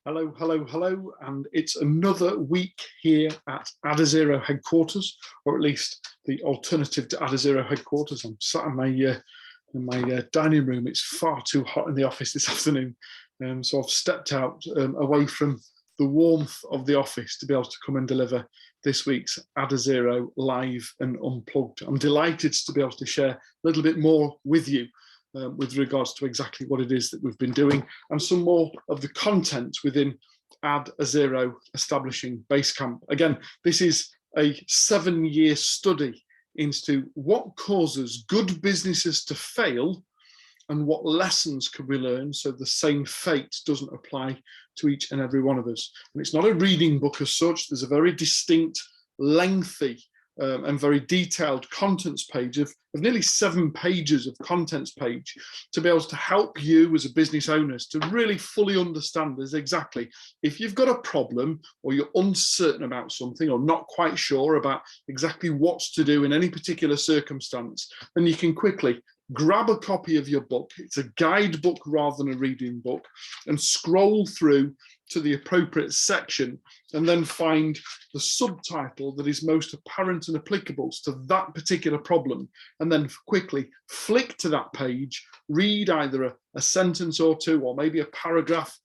Hello, hello, hello, and it's another week here at ADDAZERO headquarters, or at least the alternative to ADDAZERO headquarters. I'm sat in my dining room. It's far too hot in the office this afternoon, so I've stepped out away from the warmth of the office to be able to come and deliver this week's ADDAZERO live and unplugged. I'm delighted to be able to share a little bit more with you with regards to exactly what it is that we've been doing and some more of the content within ADDAZERO Establishing BaseCamp. Again, this is a 7-year study into what causes good businesses to fail and what lessons can we learn so the same fate doesn't apply to each and every one of us. And it's not a reading book as such. There's a very distinct, lengthy and very detailed contents page of nearly 7 pages of contents page to be able to help you as a business owners to really fully understand this exactly. If you've got a problem or you're uncertain about something or not quite sure about exactly what's to do in any particular circumstance, then you can quickly grab a copy of your book. It's a guidebook rather than a reading book, and scroll through to the appropriate section and then find the subtitle that is most apparent and applicable to that particular problem, and then quickly flick to that page, read either a sentence or two, or maybe a paragraph,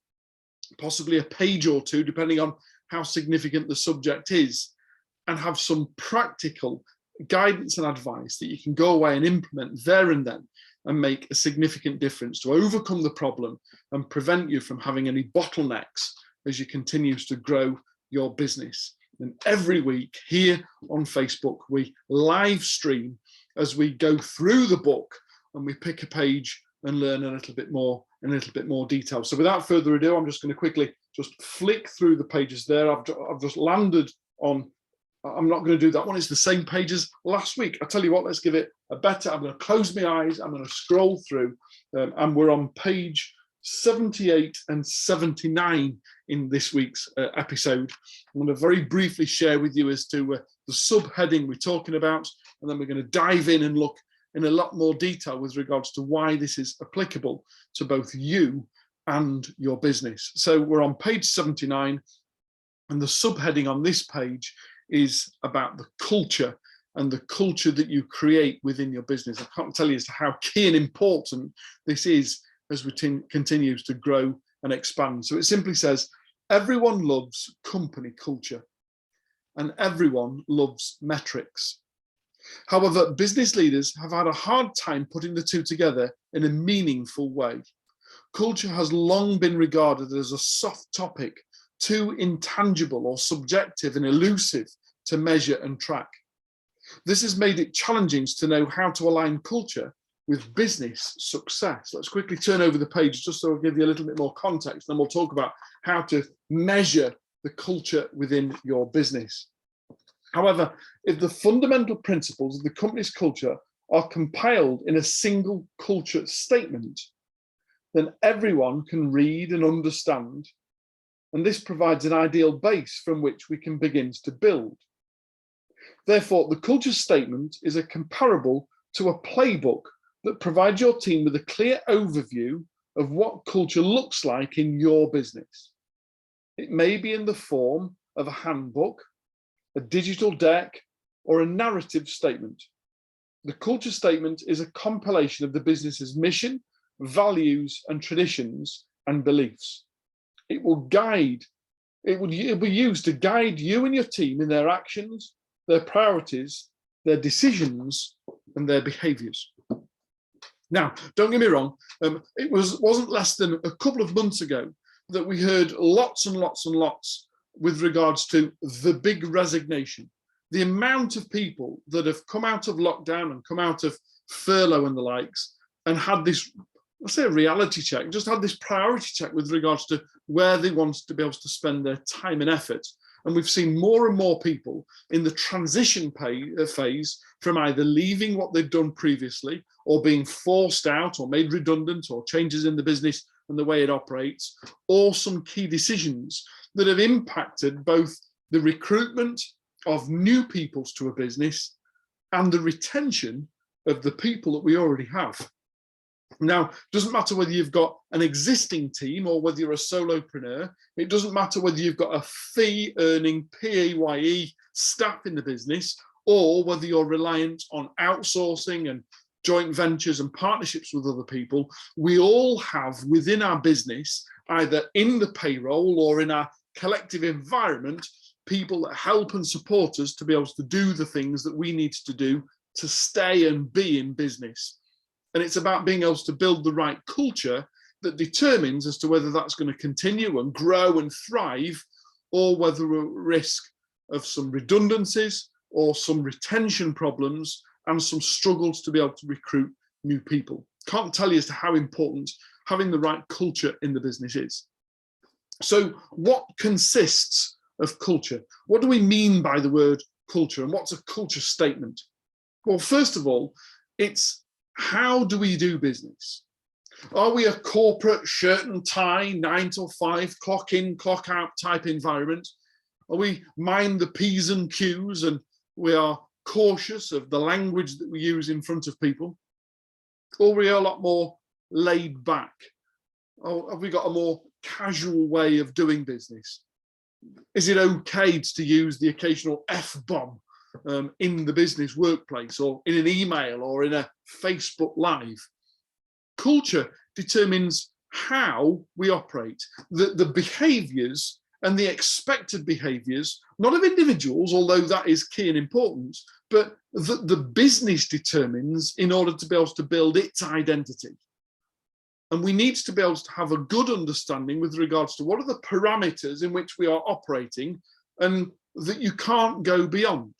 possibly a page or two, depending on how significant the subject is, and have some practical guidance and advice that you can go away and implement there and then and make a significant difference to overcome the problem and prevent you from having any bottlenecks as you continue to grow your business. And every week here on Facebook, we live stream as we go through the book and we pick a page and learn a little bit more detail. So without further ado, I'm just going to quickly just flick through the pages there. I've just landed on, I'm not going to do that one. It's the same page as last week. I'll tell you what, let's give it a better. I'm going to close my eyes. I'm going to scroll through and we're on page 78 and 79 in this week's episode. I'm going to very briefly share with you as to the subheading we're talking about, and then we're going to dive in and look in a lot more detail with regards to why this is applicable to both you and your business. So we're on page 79, and the subheading on this page is about the culture and the culture that you create within your business. I can't tell you as to how key and important this is as we continues to grow and expand. So it simply says, everyone loves company culture and everyone loves metrics. However, business leaders have had a hard time putting the two together in a meaningful way. Culture has long been regarded as a soft topic, too intangible or subjective and elusive to measure and track. This has made it challenging to know how to align culture with business success. Let's quickly turn over the page just so I'll give you a little bit more context, and we'll talk about how to measure the culture within your business. However, if the fundamental principles of the company's culture are compiled in a single culture statement, then everyone can read and understand, and this provides an ideal base from which we can begin to build. Therefore, the culture statement is a comparable to a playbook that provides your team with a clear overview of what culture looks like in your business. It may be in the form of a handbook, a digital deck, or a narrative statement. The culture statement is a compilation of the business's mission, values, and traditions and beliefs. It will be used to guide you and your team in their actions, their priorities, their decisions, and their behaviors. Now, don't get me wrong, it wasn't less than a couple of months ago that we heard lots and lots and lots with regards to the big resignation. The amount of people that have come out of lockdown and come out of furlough and the likes and had this, let's say, a reality check, just had this priority check with regards to where they want to be able to spend their time and effort. And we've seen more and more people in the transition phase from either leaving what they've done previously or being forced out or made redundant or changes in the business and the way it operates, or some key decisions that have impacted both the recruitment of new people to a business and the retention of the people that we already have. Now, it doesn't matter whether you've got an existing team or whether you're a solopreneur. It doesn't matter whether you've got a fee-earning PAYE staff in the business or whether you're reliant on outsourcing and joint ventures and partnerships with other people. We all have within our business, either in the payroll or in our collective environment, people that help and support us to be able to do the things that we need to do to stay and be in business. And it's about being able to build the right culture that determines as to whether that's going to continue and grow and thrive, or whether we're at risk of some redundancies or some retention problems and some struggles to be able to recruit new people. Can't tell you as to how important having the right culture in the business is. So what consists of culture? What do we mean by the word culture, and what's a culture statement? Well, first of all, it's how do we do business? Are we a corporate shirt and tie, 9 till 5, clock in, clock out type environment? Are we mind the P's and Q's and we are cautious of the language that we use in front of people? Or are we a lot more laid back? Or have we got a more casual way of doing business? Is it okay to use the occasional F-bomb in the business workplace, or in an email, or in a Facebook Live? Culture determines how we operate, the behaviours and the expected behaviours, not of individuals, although that is key and important, but the business determines in order to be able to build its identity. And we need to be able to have a good understanding with regards to what are the parameters in which we are operating and that you can't go beyond.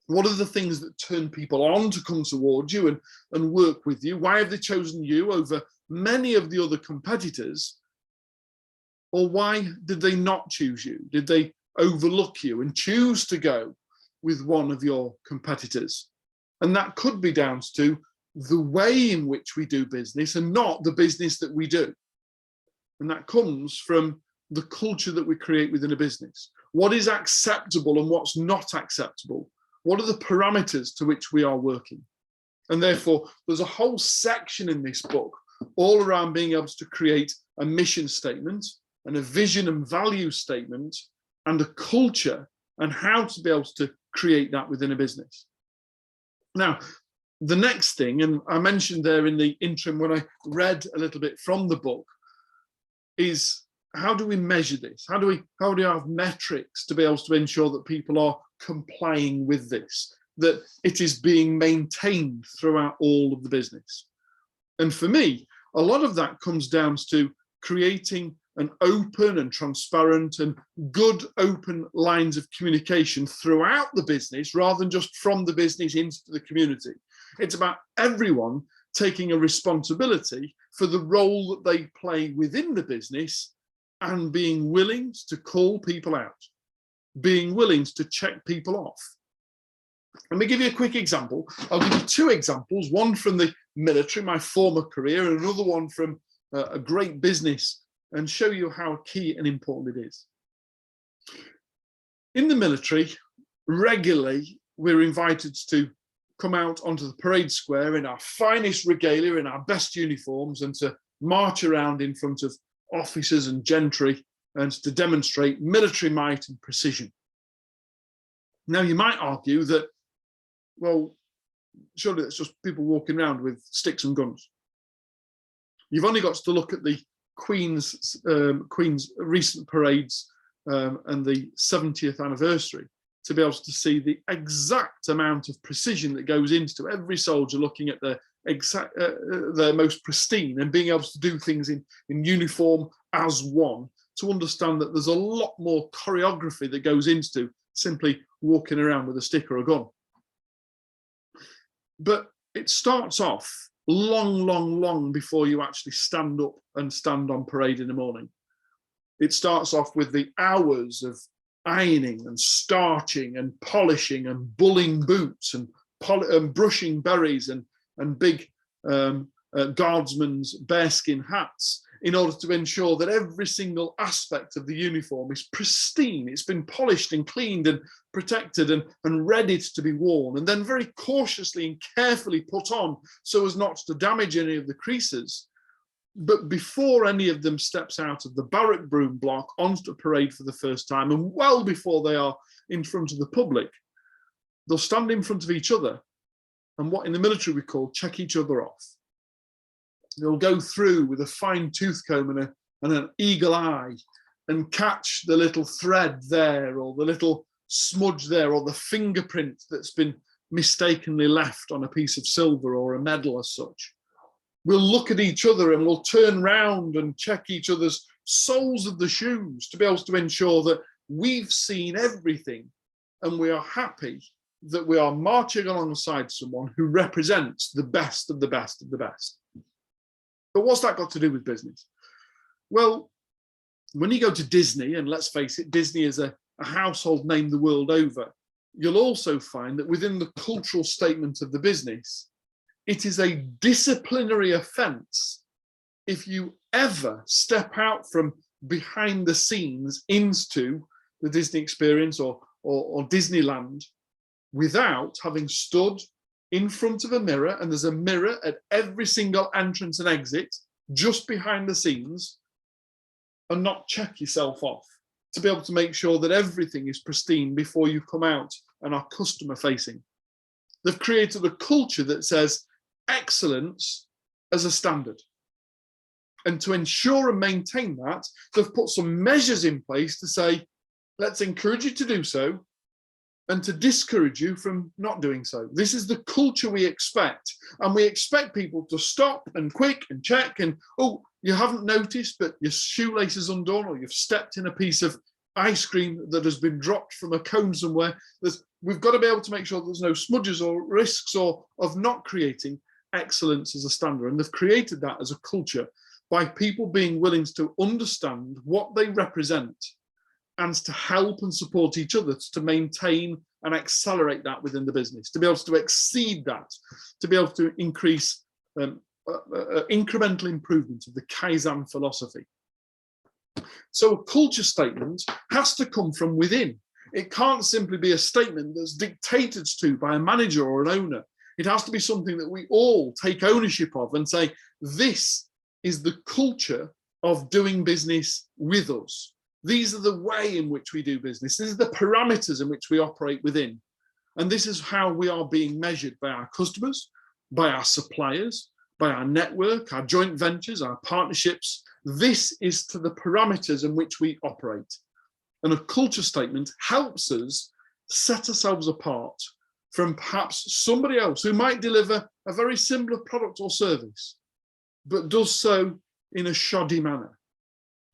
What are the things that turn people on to come towards you and work with you? Why have they chosen you over many of the other competitors? Or why did they not choose you? Did they overlook you and choose to go with one of your competitors? And that could be down to the way in which we do business and not the business that we do. And that comes from the culture that we create within a business. What is acceptable and what's not acceptable? What are the parameters to which we are working? And therefore, there's a whole section in this book all around being able to create a mission statement and a vision and value statement and a culture and how to be able to create that within a business. Now, the next thing, and I mentioned there in the interim when I read a little bit from the book, is how do we measure this? How do we have metrics to be able to ensure that people are complying with this, that it is being maintained throughout all of the business? And for me, a lot of that comes down to creating an open and transparent and good open lines of communication throughout the business rather than just from the business into the community. It's about everyone taking a responsibility for the role that they play within the business and being willing to call people out, being willing to check people off. Let me give you a quick example. I'll give you two examples, one from the military, my former career, and another one from a great business, and show you how key and important it is. In the military, regularly, we're invited to come out onto the parade square in our finest regalia, in our best uniforms, and to march around in front of officers and gentry and to demonstrate military might and precision. Now, you might argue that, well, surely it's just people walking around with sticks and guns. You've only got to look at the Queen's recent parades and the 70th anniversary to be able to see the exact amount of precision that goes into every soldier looking at their most pristine and being able to do things in uniform as one, to understand that there's a lot more choreography that goes into simply walking around with a stick or a gun. But it starts off long before you actually stand up and stand on parade in the morning. It starts off with the hours of ironing and starching and polishing and bulling boots and brushing berries and big guardsmen's bearskin hats. in order to ensure that every single aspect of the uniform is pristine. It's been polished and cleaned and protected and ready to be worn, and then very cautiously and carefully put on so as not to damage any of the creases. But before any of them steps out of the barrack broom block onto parade for the first time, and well before they are in front of the public, they'll stand in front of each other and what in the military we call check each other off. They'll go through with a fine tooth comb and an eagle eye and catch the little thread there, or the little smudge there, or the fingerprint that's been mistakenly left on a piece of silver or a medal as such. We'll look at each other and we'll turn round and check each other's soles of the shoes to be able to ensure that we've seen everything and we are happy that we are marching alongside someone who represents the best of the best of the best. But what's that got to do with business? Well, when you go to Disney, and let's face it, Disney is a household name the world over, you'll also find that within the cultural statement of the business, it is a disciplinary offence if you ever step out from behind the scenes into the Disney experience or Disneyland without having stood in front of a mirror, and there's a mirror at every single entrance and exit just behind the scenes, and not check yourself off to be able to make sure that everything is pristine before you come out and are customer facing. They've created a culture that says excellence as a standard. And to ensure and maintain that, they've put some measures in place to say, let's encourage you to do so, and to discourage you from not doing so. This is the culture we expect. And we expect people to stop and quick and check and, oh, you haven't noticed, but your shoelace is undone, or you've stepped in a piece of ice cream that has been dropped from a cone somewhere. We've got to be able to make sure there's no smudges or risks or of not creating excellence as a standard. And they've created that as a culture by people being willing to understand what they represent and to help and support each other to maintain and accelerate that within the business, to be able to exceed that, to be able to increase incremental improvement of the Kaizen philosophy. So a culture statement has to come from within. It can't simply be a statement that's dictated to by a manager or an owner. It has to be something that we all take ownership of and say, this is the culture of doing business with us. These are the way in which we do business. These are the parameters in which we operate within. And this is how we are being measured by our customers, by our suppliers, by our network, our joint ventures, our partnerships. This is to the parameters in which we operate. And a culture statement helps us set ourselves apart from perhaps somebody else who might deliver a very similar product or service, but does so in a shoddy manner,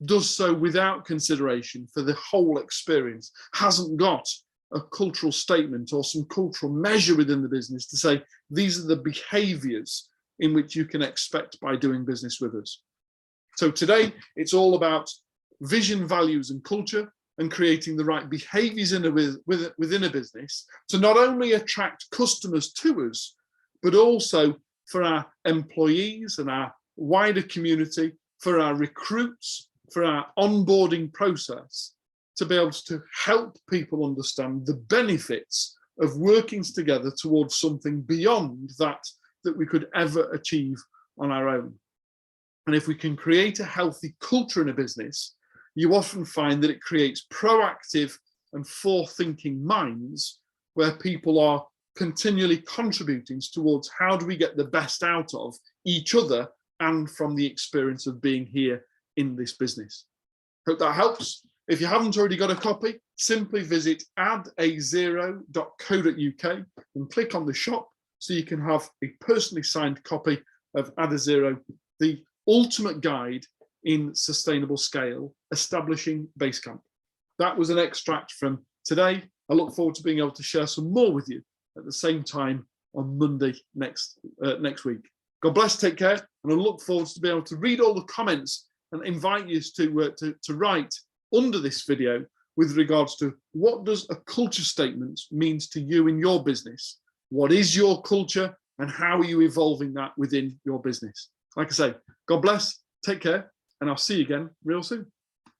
does so without consideration for the whole experience, hasn't got a cultural statement or some cultural measure within the business to say, these are the behaviors in which you can expect by doing business with us. So today, it's all about vision, values, and culture, and creating the right behaviors within a business to not only attract customers to us, but also for our employees and our wider community, for our recruits, for our onboarding process, to be able to help people understand the benefits of working together towards something beyond that we could ever achieve on our own. And if we can create a healthy culture in a business, you often find that it creates proactive and forward-thinking minds where people are continually contributing towards how do we get the best out of each other and from the experience of being here in this business. Hope that helps. If you haven't already got a copy, simply visit addazero.co.uk and click on the shop so you can have a personally signed copy of ADDAZERO, the ultimate guide in sustainable scale, establishing BaseCamp. That was an extract from today. I look forward to being able to share some more with you at the same time on Monday next week. God bless, take care, and I look forward to being able to read all the comments and invite you to write under this video with regards to what does a culture statement means to you in your business? What is your culture and how are you evolving that within your business? Like I say, God bless, take care, and I'll see you again real soon.